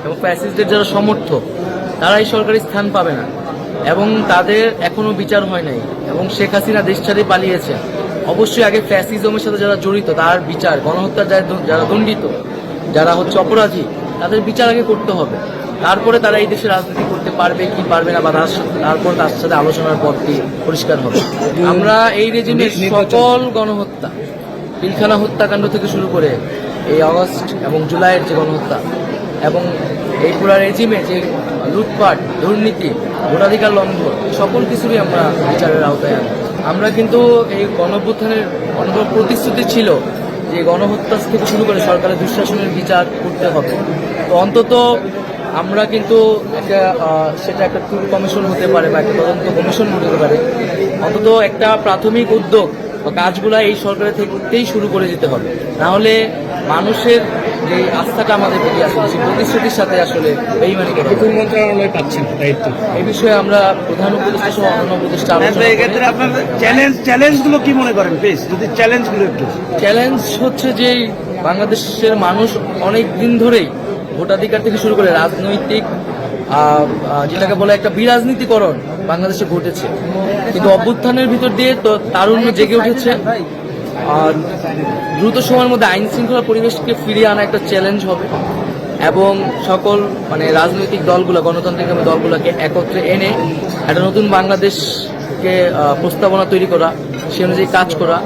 এবং ফ্যাসিস্টদের যারা সমর্থক তারা এই সরকারি স্থান পাবে না এবং তাদের এখনো বিচার হয় নাই এবং শেখ হাসিনা দেশ ছেড়ে পালিয়েছে। অবশ্যই আগে ফ্যাসিজমের সাথে যারা জড়িত তার বিচার, গণহত্যার যারা দণ্ডিত, যারা হচ্ছে অপরাধী, তাদের বিচার আগে করতে হবে। তারপরে তারা এই দেশে রাজনীতি করতে পারবে কি পারবে না, বা তারপর তার সাথে আলোচনার পথটি পরিষ্কার হবে। আমরা এই রেজিমের সকল গণহত্যা, পিলখানা হত্যাকাণ্ড থেকে শুরু করে এই আগস্ট এবং জুলাইয়ের যে গণহত্যা এবং এই পুরা রেজিমে যে লুটপাট, দুর্নীতি, ভোটাধিকার লঙ্ঘন, সকল কিছুরই আমরা বিচারের আওতায় আনি। আমরা কিন্তু এই গণঅভ্যুত্থানের অনেক প্রতিশ্রুতি ছিল যে গণহত্যা থেকে শুরু করে সরকারের দুঃশাসনের বিচার করতে হবে। তো অন্তত আমরা কিন্তু সেটা একটা ট্রুথ কমিশন হতে পারে বা একটা তদন্ত কমিশন হতে পারে, অন্তত একটা প্রাথমিক উদ্যোগ বা কাজগুলো এই সরকারের থেকেই শুরু করে যেতে হবে। নাহলে মানুষের যে আস্থাটা আমাদের প্রতি আসলে সেই প্রতিশ্রুতির সাথে আসলে বেইমানি করা। কোন মন্ত্রণালয় পাচ্ছেন দায়িত্ব? এই বিষয়ে আমরা প্রধান উপদেষ্টা সহ অন্য উপদেষ্টা এক্ষেত্রে আপনার চ্যালেঞ্জগুলো কি মনে করেন প্লিজ, যদি চ্যালেঞ্জগুলো একটু। চ্যালেঞ্জ হচ্ছে যে বাংলাদেশের মানুষ অনেক দিন ধরেই ভোটাধিকার থেকে শুরু করে রাজনৈতিক যেটাকে বলে একটা বিরাজনীতিকরণ বাংলাদেশে ঘটেছে, কিন্তু অভ্যুত্থানের ভিতর দিয়ে তো তারুণ্য জেগে উঠেছে। দ্রুত সময়ের মধ্যে আইন শৃঙ্খলা পরিবেশকে ফিরিয়ে আনা একটা চ্যালেঞ্জ হবে এবং সকল রাজনৈতিক দলগুলো, গণতান্ত্রিক দলগুলোকে একত্রে এনে একটা নতুন বাংলাদেশকে প্রস্তাবনা তৈরি করা, সে অনুযায়ী কাজ করা